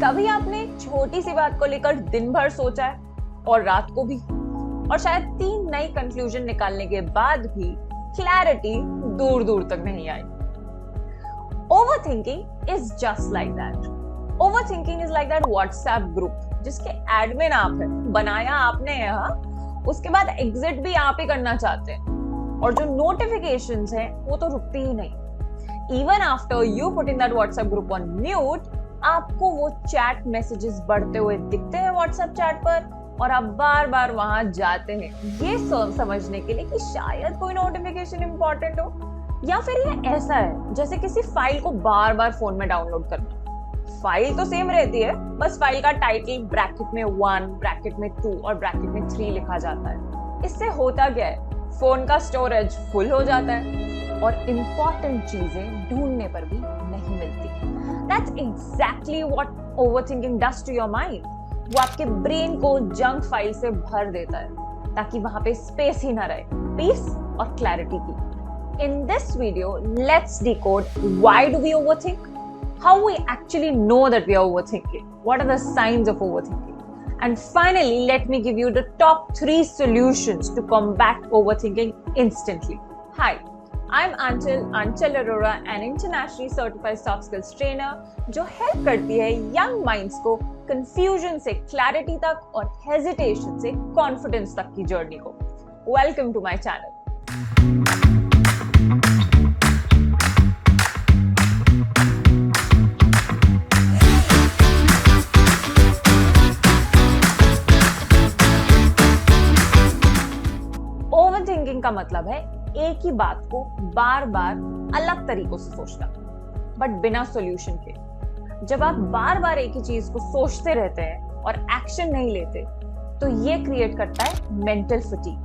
कभी आपने एक छोटी सी बात को लेकर दिन भर सोचा है और रात को भी, और शायद 3 नई कंक्लूजन निकालने के बाद भी क्लैरिटी दूर दूर तक नहीं आई। Overthinking is just like that. Overthinking is like that WhatsApp group जिसके एडमिन आप है, बनाया आपने यहाँ, उसके बाद एग्जिट भी आप ही करना चाहते हैं, और जो नोटिफिकेशंस हैं वो तो रुकती ही नहीं। Even after you putting that WhatsApp group on mute, आपको वो चैट मैसेजेस बढ़ते हुए दिखते हैं व्हाट्सएप चैट पर, और आप बार बार वहां जाते हैं ये समझने के लिए कि शायद कोई नोटिफिकेशन इंपॉर्टेंट हो, या फिर ये ऐसा है जैसे किसी फाइल को बार बार फोन में डाउनलोड करना। फाइल तो सेम रहती है, बस फाइल का टाइटल ब्रैकेट में 1, ब्रैकेट में 2 और ब्रैकेट में 3 लिखा जाता है। इससे होता क्या है, फोन का स्टोरेज फुल हो जाता है और इंपॉर्टेंट चीजें ढूंढने पर भी नहीं मिलती। That's exactly what overthinking does to your mind. वो आपके ब्रेन को जंक फाइल से भर देता है ताकि वहां पे स्पेस ही ना रहे पीस और क्लैरिटी की। In this video, let's decode why do we overthink, how we actually know that we are overthinking, what are the signs of overthinking, and finally, let me give you the top 3 solutions to combat overthinking instantly. Hi. I'm Anchal Arora, an internationally certified soft skills trainer जो help करती है young minds को confusion से clarity तक और hesitation से confidence तक की जर्नी को। Welcome to my channel. Overthinking का मतलब है एक ही बात को बार बार अलग तरीकों से सोचना, बट बिना सॉल्यूशन के। जब आप बार बार एक ही चीज को सोचते रहते हैं और एक्शन नहीं लेते, तो ये क्रिएट करता है mental fatigue.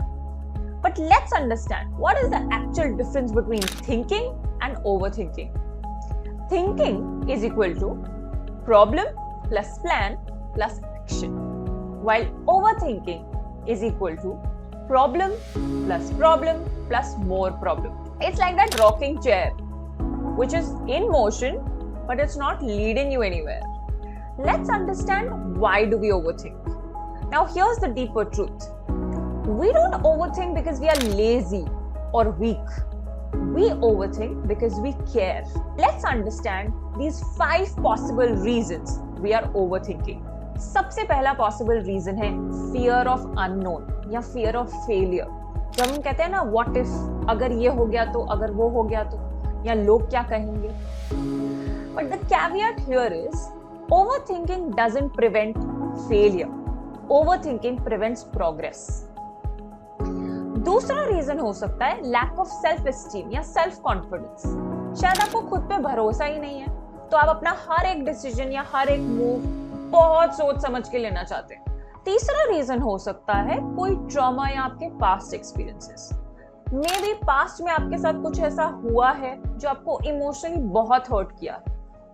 But let's understand what is the actual difference between thinking and overthinking. Thinking is equal to problem plus plan plus action, while overthinking is equal to problem plus more problem. It's like that rocking chair which is in motion but it's not leading you anywhere. Let's understand why do we overthink. Now here's the deeper truth. We don't overthink because we are lazy or weak. We overthink because we care. Let's understand these 5 possible reasons we are overthinking. सबसे पहला possible reason है fear of unknown या fear of failure. जब हम कहते हैं ना what if, अगर ये हो गया तो, अगर वो हो गया तो, या लोग क्या कहेंगे। But the caveat here is overthinking doesn't prevent failure, overthinking prevents progress. दूसरा रीजन हो सकता है लैक ऑफ सेल्फ एस्टीम या सेल्फ कॉन्फिडेंस। शायद आपको खुद पे भरोसा ही नहीं है, तो आप अपना हर एक डिसीजन या हर एक मूव बहुत सोच समझ के लेना चाहते हैं। तीसरा रीजन हो सकता है कोई ट्रॉमा या आपके past experiences. May be past में आपके साथ कुछ ऐसा हुआ है जो आपको इमोशनली बहुत हर्ट किया,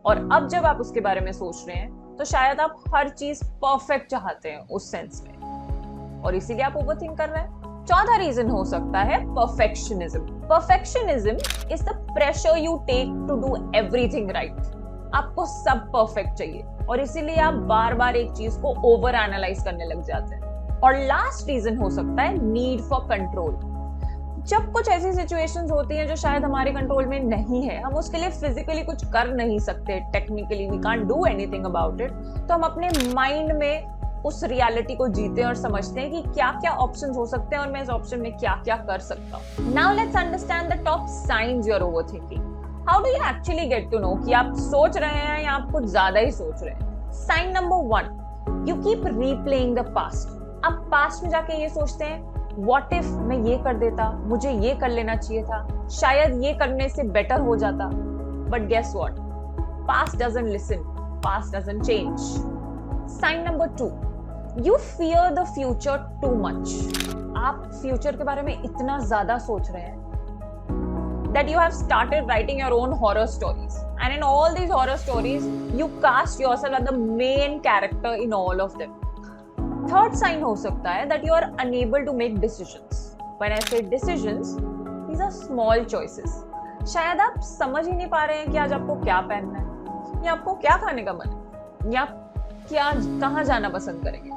और अब जब आप उसके बारे में सोच रहे हैं तो शायद आप हर चीज परफेक्ट चाहते हैं उस सेंस में, और इसीलिए आप ओवरथिंक कर रहे हैं। चौथा रीजन हो सकता है perfectionism. Perfectionism is the pressure you take to do everything right. आपको सब परफेक्ट चाहिए और इसीलिए आप बार बार एक चीज को ओवर एनालाइज करने लग जाते हैं। और लास्ट रीजन हो सकता है नीड फॉर कंट्रोल। जब कुछ ऐसी सिचुएशंस होती हैं जो शायद हमारे कंट्रोल में नहीं है, हम उसके लिए फिजिकली कुछ कर नहीं सकते, technically we can't do anything about it, तो हम अपने माइंड में उस रियलिटी को जीते और समझते हैं कि क्या क्या ऑप्शंस हो सकते हैं और मैं इस ऑप्शन में क्या क्या कर सकता हूँ। Now let's understand the top signs you are overthinking. How do you actually get to know कि आप सोच रहे हैं या आप कुछ ज्यादा ही सोच रहे हैं? Sign number 1, you keep replaying the past. आप पास्ट में जाके ये सोचते हैं व्हाट इफ मैं ये कर देता, मुझे ये कर लेना चाहिए था, शायद ये करने से बेटर हो जाता। But guess what, past doesn't listen, past doesn't change. Sign number 2, you fear the future too much. आप फ्यूचर के बारे में इतना ज्यादा सोच रहे हैं that you have started writing your own horror stories, and in all these horror stories you cast yourself as the main character in all of them. Third sign हो सकता है that you are unable to make decisions. When I say decisions, these are small choices. शायद आप समझ ही नहीं पा रहे हैं कि आज आपको क्या पहनना है, या आपको क्या खाने का मन है, या क्या कहाँ जाना पसंद करेंगे?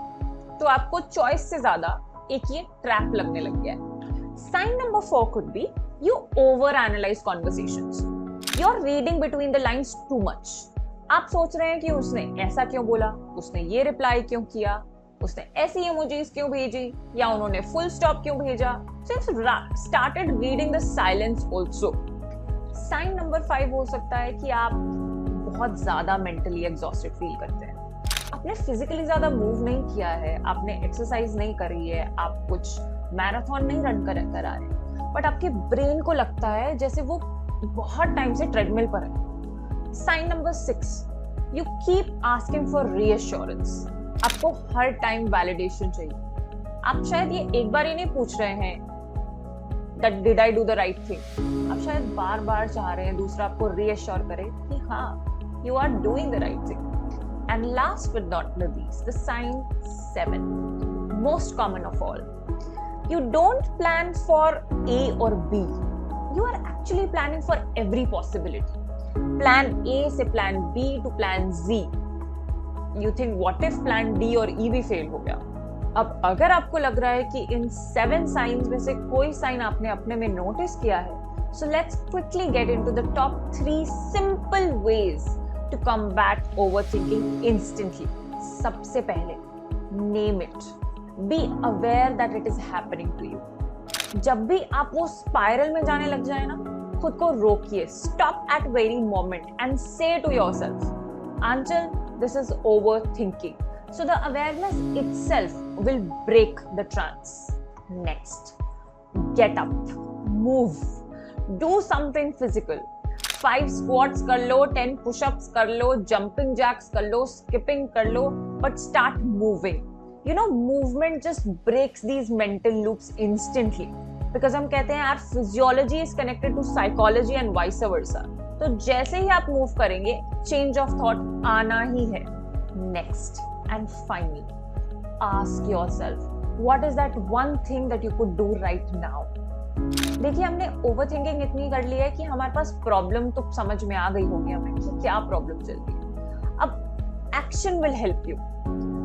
तो आपको चॉइस से ज्यादा एक ये ट्रैप लगने लग गया है। Sign number 4 could be you overanalyze conversations. You're reading between the lines too much. आप सोच रहे हैं कि उसने ऐसा क्यों बोला, उसने ये रिप्लाई क्यों किया, उसने ऐसी इमोजीज क्यों भेजी, या उन्होंने फुल स्टॉप क्यों भेजा. So you've started reading the silence also. Sign number 5 हो सकता है कि आप बहुत ज्यादा मेंटली एग्जॉस्टेड फील करते हैं. आपने फिजिकली ज्यादा मूव नहीं किया है, आपने एक्सरसाइज नहीं करी है, आप कुछ मैराथन नहीं रन करा रहे, बट आपके ब्रेन को लगता है जैसे वो बहुत टाइम से ट्रेडमिल पर है. Sign number 6, you keep asking for reassurance. आपको हर टाइम वैलिडेशन चाहिए. आप शायद ये एक बार ही नहीं पूछ रहे हैं that did I do the right thing. आप शायद बार बार चाह रहे हैं दूसरा आपको रीअश्योर करे कि हाँ, you are doing the right thing. And last but not the least, the sign 7, most common of all. You don't plan for A or B. You are actually planning for every possibility. Plan A से plan B to plan Z. You think what if plan D और E भी fail हो गया? अब अगर आपको लग रहा है कि इन 7 signs में से कोई sign आपने अपने में notice किया है, so let's quickly get into the top 3 simple ways to combat overthinking instantly. सबसे पहले, name it. Be aware that it is happening to you. जब भी आप वो स्पाइरल में जाने लग जाए ना, खुद को रोकिए. Stop at very moment and say to yourself, Anchal, this is overthinking. So the awareness itself will break the trance. Next, get up, move, do something physical. 5 squats कर लो, 10 पुशअप्स कर लो, जंपिंग जैक्स कर लो, skipping कर लो, but start moving. You know, movement just breaks these mental loops instantly, because हम कहते हैं यार physiology is connected to psychology and vice versa. तो जैसे ही आप मूव करेंगे, चेंज ऑफ थॉट आना ही है. Next and finally, ask yourself, what is that one thing that you could do right now. देखिए, हमने ओवरथिंकिंग इतनी कर ली है कि हमारे पास प्रॉब्लम तो समझ में आ गई होगी हमें कि क्या प्रॉब्लम चल रही है. अब एक्शन विल हेल्प यू.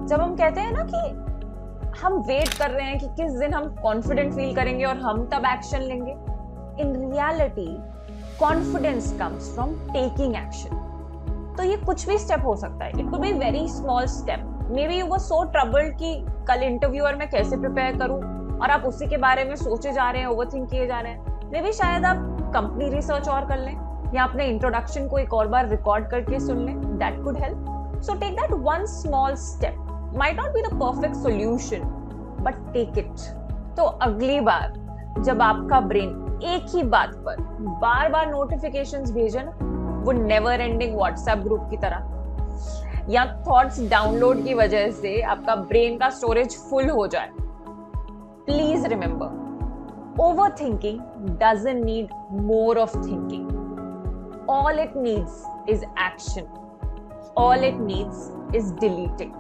जब हम कहते हैं ना कि हम वेट कर रहे हैं कि किस दिन हम कॉन्फिडेंट फील करेंगे और हम तब एक्शन लेंगे, in reality confidence comes from taking action. तो ये कुछ भी स्टेप हो सकता है. It could be very small step. May be you were so troubled कि कल इंटरव्यूअर मैं कैसे प्रिपेयर करूं, और आप उसी के बारे में सोचे जा रहे हैं, ओवरथिंक किए जा रहे हैं. मे बी शायद आप कंपनी रिसर्च और कर लें, या अपने इंट्रोडक्शन को एक और बार रिकॉर्ड करके सुन लें. That could help. So take that one small step. Might not be the perfect solution, but take it. तो अगली बार जब आपका ब्रेन एक ही बात पर बार बार नोटिफिकेशंस भेजे ना, वो नेवर एंडिंग व्हाट्सएप ग्रुप की तरह, या थॉट्स डाउनलोड की वजह से आपका ब्रेन का स्टोरेज फुल हो जाए, please remember, overthinking doesn't need more of thinking. All it needs is action. All it needs is deleting.